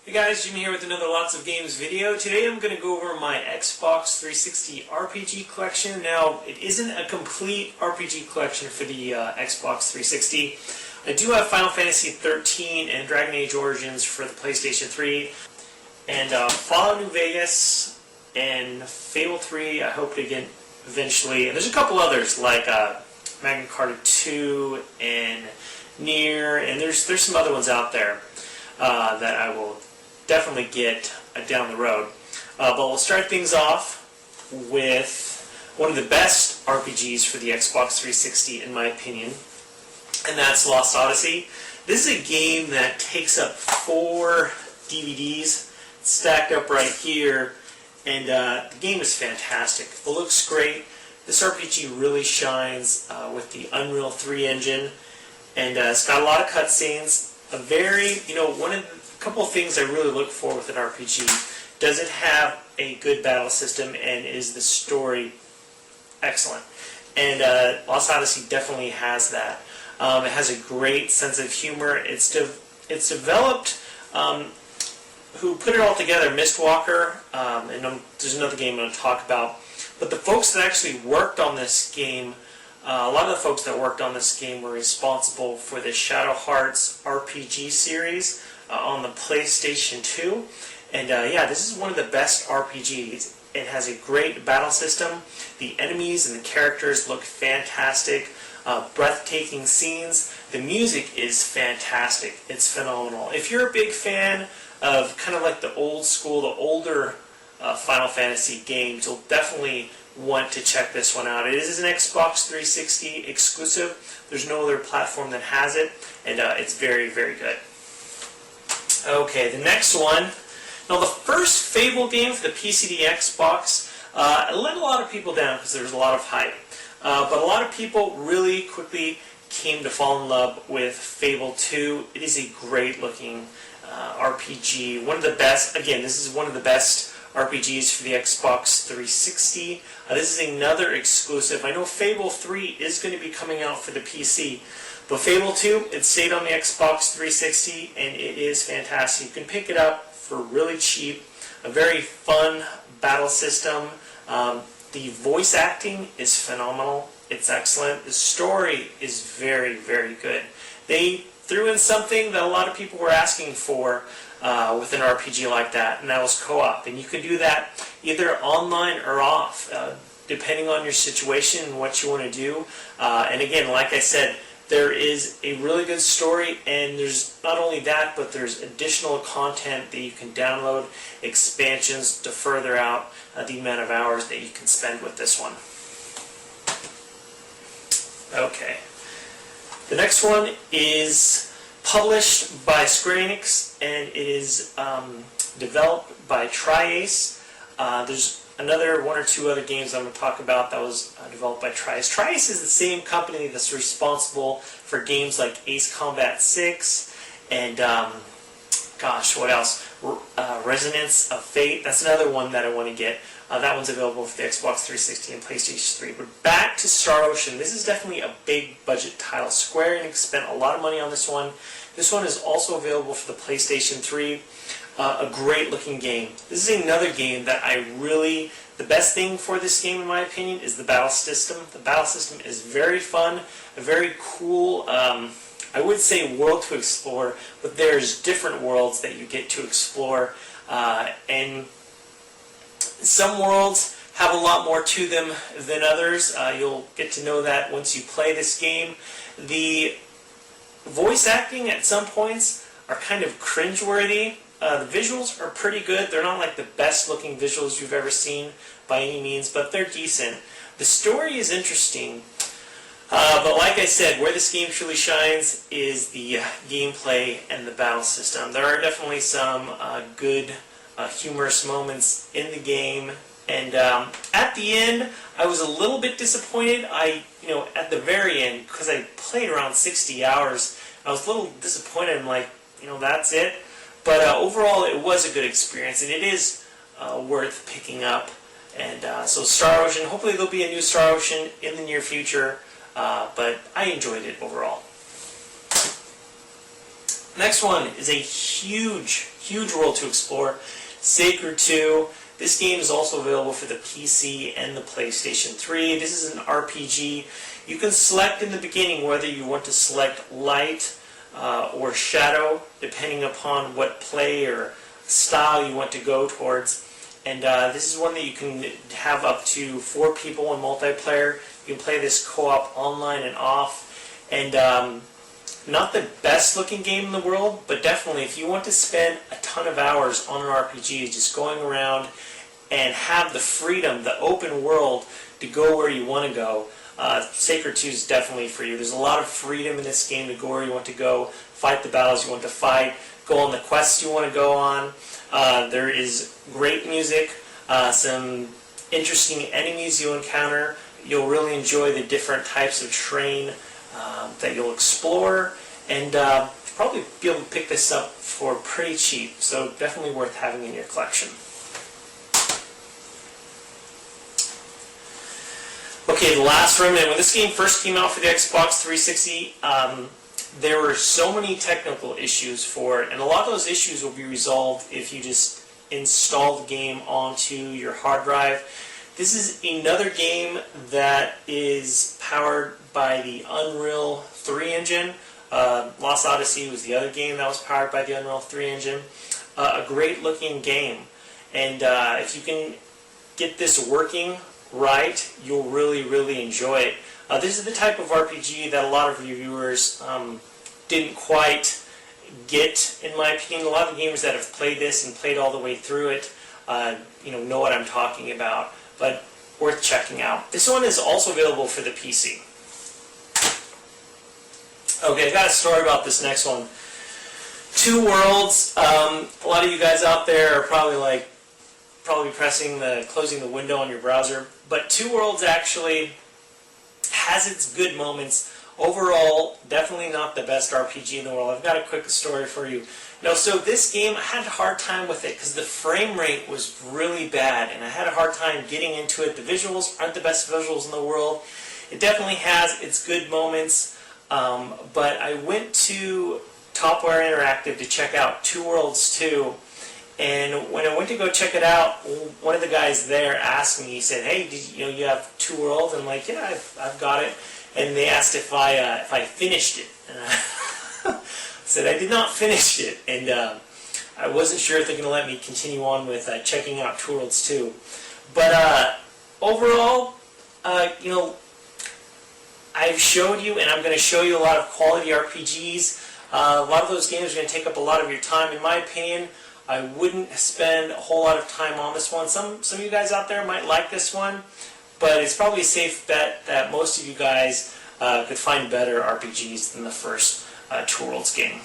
Hey guys, Jimmy here with another Lots of Games video. Today I'm going to go over my Xbox 360 RPG collection. Now, it isn't a complete RPG collection for the Xbox 360. I do have Final Fantasy 13 and Dragon Age Origins for the PlayStation 3, and Fallout New Vegas and Fable 3 I hope to get eventually. And there's a couple others like Magna Carta 2 and Nier, and there's some other ones out there that I will definitely get down the road. But we'll start things off with one of the best RPGs for the Xbox 360 in my opinion, and that's Lost Odyssey. This is a game that takes up 4 DVDs stacked up right here, and the game is fantastic. It looks great. This RPG really shines with the Unreal 3 engine, and it's got a lot of cutscenes. A very, couple of things I really look for with an RPG. Does it have a good battle system, and is the story excellent? And Lost Odyssey definitely has that. It has a great sense of humor. It's developed, who put it all together, Mistwalker, and there's another game I'm going to talk about. But the folks that actually worked on this game, a lot of the folks that worked on this game were responsible for the Shadow Hearts RPG series on the PlayStation 2. And yeah, this is one of the best RPGs. It has a great battle system. The enemies and the characters look fantastic. Breathtaking scenes. The music is fantastic. It's phenomenal. If you're a big fan of kind of like the old school, the older Final Fantasy games, you'll definitely want to check this one out. It is an Xbox 360 exclusive. There's no other platform that has it, and it's very, very good. Okay, the next one. Now, the first Fable game for the PC to Xbox let a lot of people down because there was a lot of hype. But a lot of people really quickly came to fall in love with Fable II. It is a great-looking RPG. One of the best. Again, this is one of the best RPGs for the Xbox 360. This is another exclusive. I know Fable 3 is going to be coming out for the PC, but Fable 2, it stayed on the Xbox 360, and it is fantastic. You can pick it up for really cheap. A very fun battle system. The voice acting is phenomenal. It's excellent. The story is very, very good. They threw in something that a lot of people were asking for with an RPG like that, and that was co-op. And you can do that either online or off, depending on your situation and what you want to do. And again, like I said, there is a really good story, and there's not only that, but there's additional content that you can download, expansions to further out the amount of hours that you can spend with this one. Okay. The next one is published by Square Enix, and it is developed by Tri-Ace. There's another 1 or 2 other games I'm going to talk about that was developed by Tri-Ace. Tri-Ace is the same company that's responsible for games like Ace Combat 6 and, gosh, what else? Resonance of Fate. That's another one that I want to get. That one's available for the Xbox 360 and PlayStation 3. But back to Star Ocean. This is definitely a big budget title. Square Enix spent a lot of money on this one. This one is also available for the PlayStation 3. A great looking game. This is another game that the best thing for this game in my opinion is the battle system. The battle system is very fun, a very cool, I would say world to explore, but there's different worlds that you get to explore, and some worlds have a lot more to them than others. You'll get to know that once you play this game. The voice acting at some points are kind of cringeworthy. The visuals are pretty good. They're not like the best looking visuals you've ever seen by any means, but they're decent. The story is interesting, but like I said, where this game truly shines is the gameplay and the battle system. There are definitely some good humorous moments in the game, and at the end I was a little bit disappointed. At the very end, because I played around 60 hours, I was a little disappointed. I'm like, that's it. But overall, it was a good experience, and it is worth picking up. And so Star Ocean, hopefully there'll be a new Star Ocean in the near future, but I enjoyed it overall. Next one is a huge world to explore, Sacred 2. This game is also available for the PC and the PlayStation 3. This is an RPG. You can select in the beginning whether you want to select light or shadow, depending upon what play or style you want to go towards. And this is one that you can have up to 4 people in multiplayer. You can play this co-op online and off. And not the best looking game in the world, but definitely if you want to spend a ton of hours on an RPG, just going around and have the freedom, the open world to go where you want to go, Sacred 2 is definitely for you. There's a lot of freedom in this game to go where you want to go, fight the battles you want to fight, go on the quests you want to go on. There is great music, some interesting enemies you encounter. You'll really enjoy the different types of terrain that you'll explore, and probably be able to pick this up for pretty cheap, so definitely worth having in your collection. Okay, the last remnant. When this game first came out for the Xbox 360, there were so many technical issues for it, and a lot of those issues will be resolved if you just install the game onto your hard drive. This is another game that is powered by the Unreal 3 engine. Lost Odyssey was the other game that was powered by the Unreal 3 engine. A great looking game, and if you can get this working right, you'll really enjoy it. This is the type of RPG that a lot of reviewers didn't quite get, in my opinion. A lot of the gamers that have played this and played all the way through it, know what I'm talking about, but worth checking out. This one is also available for the PC. Okay, I've got a story about this next one. Two Worlds. A lot of you guys out there are probably closing the window on your browser, but Two Worlds actually has its good moments. Overall, definitely not the best RPG in the world. I've got a quick story for you. So this game, I had a hard time with it because the frame rate was really bad, and I had a hard time getting into it. The visuals aren't the best visuals in the world. It definitely has its good moments, but I went to Topware Interactive to check out Two Worlds 2, and when I went to go check it out, one of the guys there asked me, he said, "Hey, you have Two Worlds?" I'm like, "Yeah, I've got it." And they asked if I finished it, and I said I did not finish it, and I wasn't sure if they're going to let me continue on with checking out Two Worlds 2. But overall, I've showed you, and I'm going to show you a lot of quality RPGs. A lot of those games are going to take up a lot of your time. In my opinion, I wouldn't spend a whole lot of time on this one. Some of you guys out there might like this one, but it's probably a safe bet that most of you guys could find better RPGs than the first Two Worlds game.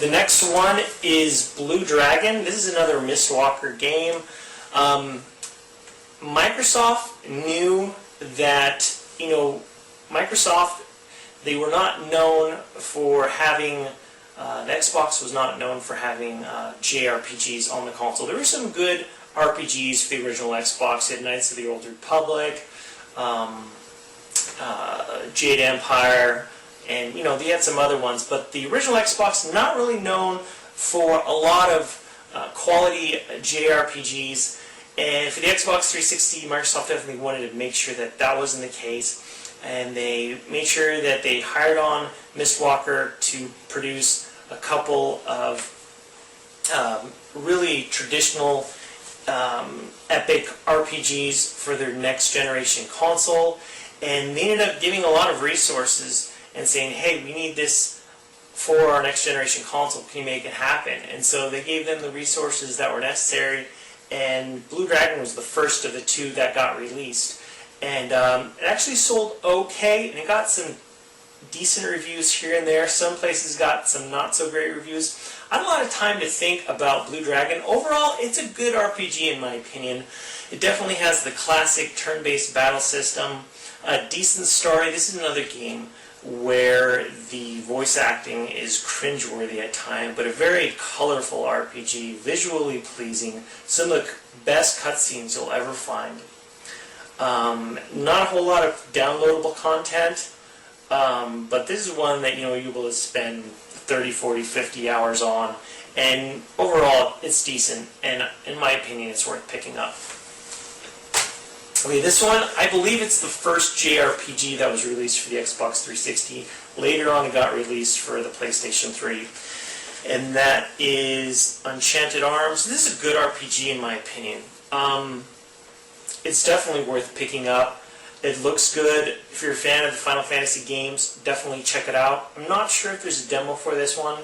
The next one is Blue Dragon. This is another Mistwalker game. Microsoft knew that, Microsoft, they were not known for having, the Xbox was not known for having JRPGs on the console. There were some good RPGs for the original Xbox. You had Knights of the Old Republic, Jade Empire, and they had some other ones. But the original Xbox, not really known for a lot of quality JRPGs. And for the Xbox 360, Microsoft definitely wanted to make sure that that wasn't the case. And they made sure that they hired on Mistwalker to produce a couple of really traditional epic RPGs for their next generation console, and they ended up giving a lot of resources and saying, "Hey, we need this for our next generation console. Can you make it happen?" And so they gave them the resources that were necessary, and Blue Dragon was the first of the two that got released, and it actually sold okay, and it got some decent reviews here and there. Some places got some not so great reviews. I had a lot of time to think about Blue Dragon. Overall, it's a good RPG in my opinion. It definitely has the classic turn-based battle system, a decent story. This is another game where the voice acting is cringeworthy at times, but a very colorful RPG, visually pleasing, some of the best cutscenes you'll ever find. Not a whole lot of downloadable content, but this is one that you're able to spend 30, 40, 50 hours on, and overall it's decent, and in my opinion it's worth picking up. Okay, this one, I believe it's the first JRPG that was released for the Xbox 360. Later on it got released for the PlayStation 3. And that is Enchanted Arms. This is a good RPG in my opinion. It's definitely worth picking up. It looks good. If you're a fan of the Final Fantasy games, definitely check it out. I'm not sure if there's a demo for this one,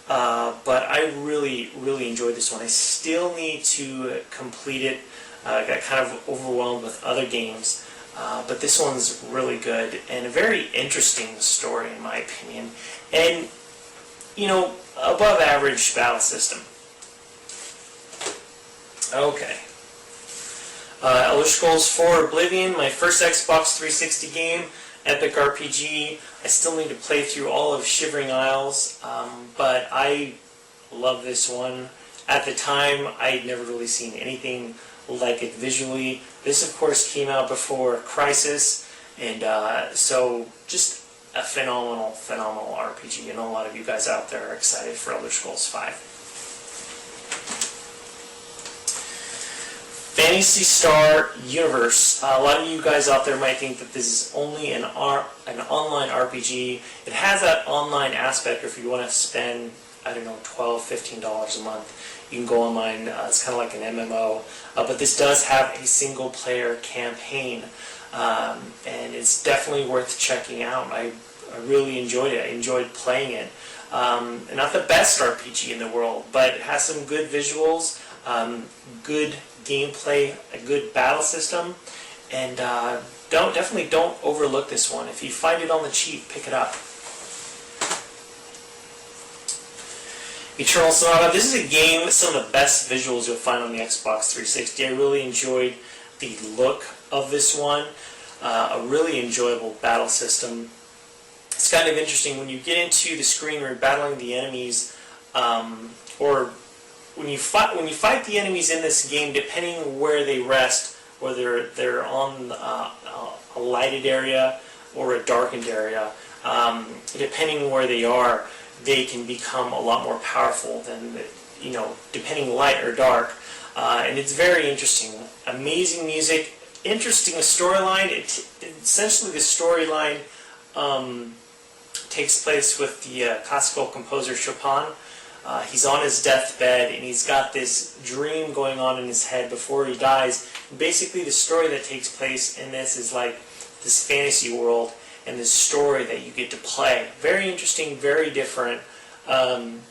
but I really, really enjoyed this one. I still need to complete it. I got kind of overwhelmed with other games, but this one's really good and a very interesting story in my opinion. And, above average battle system. Okay. Elder Scrolls 4 Oblivion, my first Xbox 360 game, epic RPG. I still need to play through all of Shivering Isles, but I love this one. At the time, I'd never really seen anything like it visually. This, of course, came out before Crisis, and so just a phenomenal, phenomenal RPG. I know a lot of you guys out there are excited for Elder Scrolls 5. Phantasy Star Universe. A lot of you guys out there might think that this is only an online RPG. It has that online aspect, or if you want to spend, I don't know, $12, $15 a month, you can go online. It's kind of like an MMO. But this does have a single-player campaign, and it's definitely worth checking out. I really enjoyed it. I enjoyed playing it. Not the best RPG in the world, but it has some good visuals, good gameplay, a good battle system, and definitely don't overlook this one. If you find it on the cheap, pick it up. Eternal Sonata. This is a game with some of the best visuals you'll find on the Xbox 360. I really enjoyed the look of this one. A really enjoyable battle system. It's kind of interesting when you get into the screen where you're battling the enemies, or when you fight the enemies in this game, depending where they rest, whether they're on a lighted area or a darkened area, depending where they are, they can become a lot more powerful than, depending light or dark. And it's very interesting. Amazing music, interesting storyline. Essentially, the storyline takes place with the classical composer Chopin. He's on his deathbed, and he's got this dream going on in his head before he dies. Basically, the story that takes place in this is like this fantasy world and this story that you get to play. Very interesting, very different, and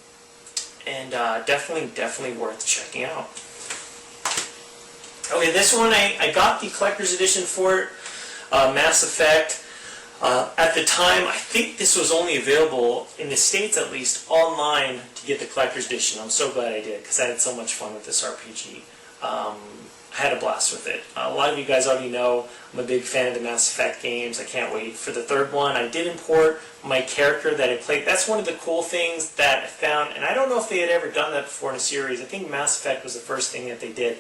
definitely worth checking out. Okay, this one, I got the collector's edition for it, Mass Effect. At the time, I think this was only available, in the States at least, online to get the collector's edition. I'm so glad I did, because I had so much fun with this RPG. I had a blast with it. A lot of you guys already know I'm a big fan of the Mass Effect games. I can't wait for the third one. I did import my character that I played. That's one of the cool things that I found, and I don't know if they had ever done that before in a series. I think Mass Effect was the first thing that they did.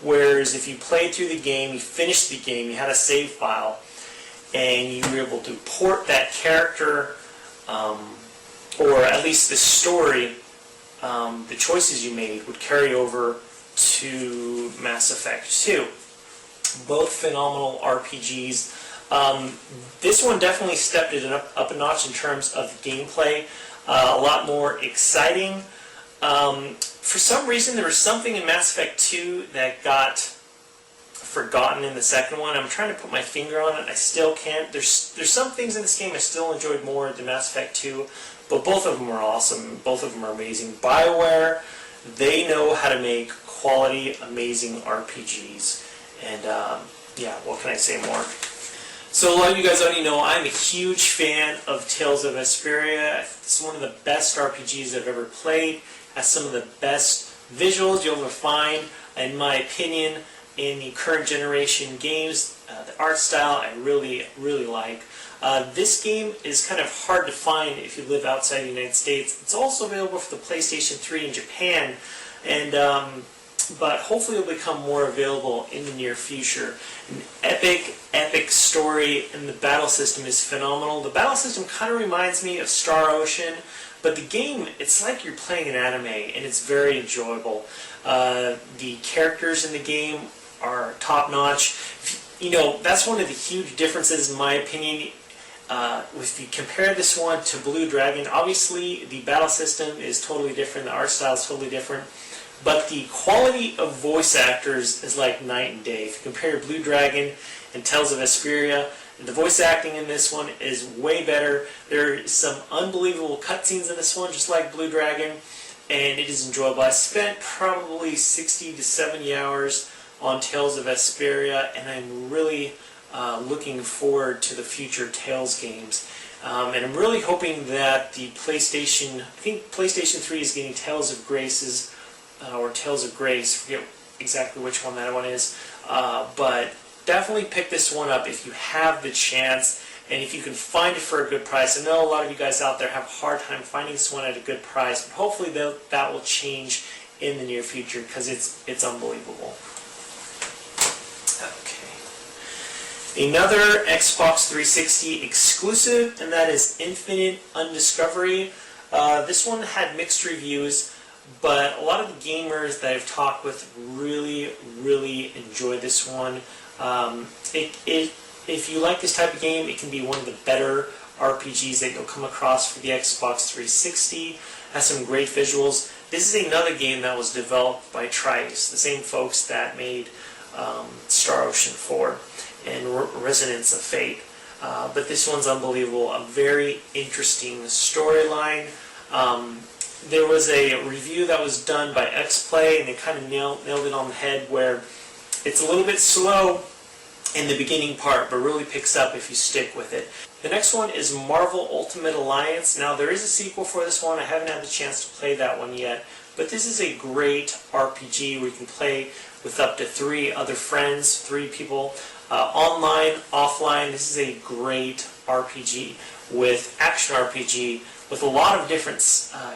Whereas if you played through the game, you finished the game, you had a save file, and you were able to port that character, or at least the story, the choices you made would carry over to Mass Effect 2. Both phenomenal RPGs. This one definitely stepped it up a notch in terms of gameplay. A lot more exciting. For some reason, there was something in Mass Effect 2 that got forgotten in the second one. I'm trying to put my finger on it. I still can't. There's some things in this game I still enjoyed more than Mass Effect 2, but both of them are awesome. Both of them are amazing. BioWare, they know how to make quality, amazing RPGs. And yeah, what can I say more? So a lot of you guys already know I'm a huge fan of Tales of Vesperia. It's one of the best RPGs I've ever played. Has some of the best visuals you'll ever find, in my opinion, in the current generation games. The art style I really, really like. This game is kind of hard to find if you live outside the United States. It's also available for the PlayStation 3 in Japan, and but hopefully it'll become more available in the near future. An epic story, and the battle system is phenomenal. The battle system kind of reminds me of Star Ocean, but the game, it's like you're playing an anime, and it's very enjoyable. The characters in the game are top-notch. You know, that's one of the huge differences, in my opinion. If you compare this one to Blue Dragon, obviously the battle system is totally different, the art style is totally different, but the quality of voice actors is like night and day. If you compare Blue Dragon and Tales of Vesperia, the voice acting in this one is way better. There is some unbelievable cutscenes in this one, just like Blue Dragon, and it is enjoyable. I spent probably 60 to 70 hours on Tales of Vesperia, and I'm really looking forward to the future Tales games. And I'm really hoping that the PlayStation, I think PlayStation 3 is getting Tales of Graces, or Tales of Grace, forget exactly which one that one is, but definitely pick this one up if you have the chance, and if you can find it for a good price. I know a lot of you guys out there have a hard time finding this one at a good price, but hopefully that will change in the near future, because it's unbelievable. Another Xbox 360 exclusive, and that is Infinite Undiscovery. This one had mixed reviews, but a lot of the gamers that I've talked with really enjoyed this one. If you like this type of game, it can be one of the better RPGs that you'll come across for the Xbox 360. It has some great visuals. This is another game that was developed by Trice, the same folks that made Star Ocean 4 and Resonance of Fate. But this one's unbelievable. A very interesting storyline. There was a review that was done by XPlay, and they kind of nailed it on the head, where it's a little bit slow in the beginning part, but really picks up if you stick with it. The next one is Marvel Ultimate Alliance. Now, there is a sequel for this one. I haven't had the chance to play that one yet, but this is a great RPG where you can play with up to 3 other friends, 3 people, online, offline. This is a great RPG, with action RPG, with a lot of different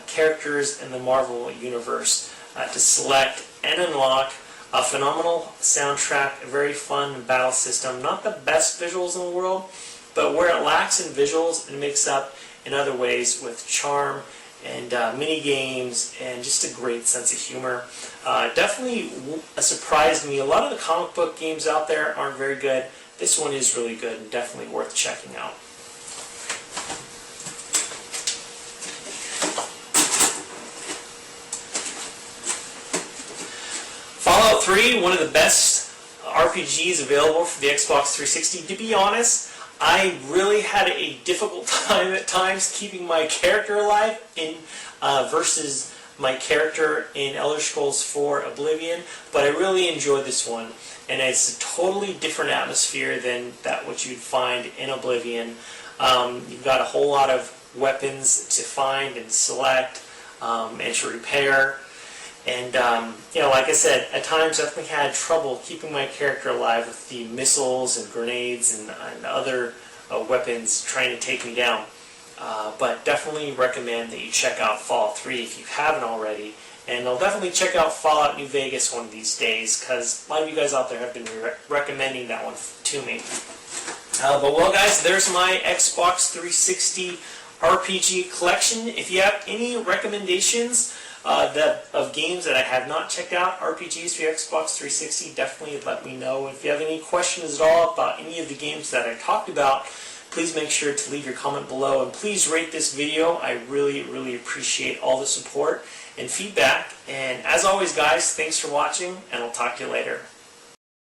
characters in the Marvel universe to select and unlock. A phenomenal soundtrack, a very fun battle system. Not the best visuals in the world, but where it lacks in visuals, it makes up in other ways with charm and mini games and just a great sense of humor. Definitely surprised me. A lot of the comic book games out there aren't very good. This one is really good and definitely worth checking out. Fallout 3, one of the best RPGs available for the Xbox 360. To be honest, I really had a difficult time at times keeping my character alive versus my character in Elder Scrolls 4 Oblivion, but I really enjoyed this one, and it's a totally different atmosphere than what you'd find in Oblivion. You've got a whole lot of weapons to find and select and to repair. And, you know, like I said, at times I definitely had trouble keeping my character alive with the missiles and grenades and other weapons trying to take me down. But definitely recommend that you check out Fallout 3 if you haven't already. And I'll definitely check out Fallout New Vegas one of these days, because a lot of you guys out there have been recommending that one to me. But well, guys, there's my Xbox 360 RPG collection. If you have any recommendations of games that I have not checked out, RPGs for your Xbox 360, definitely let me know. If you have any questions at all about any of the games that I talked about, please make sure to leave your comment below, and please rate this video. I really appreciate all the support and feedback. And as always, guys, thanks for watching, and I'll talk to you later.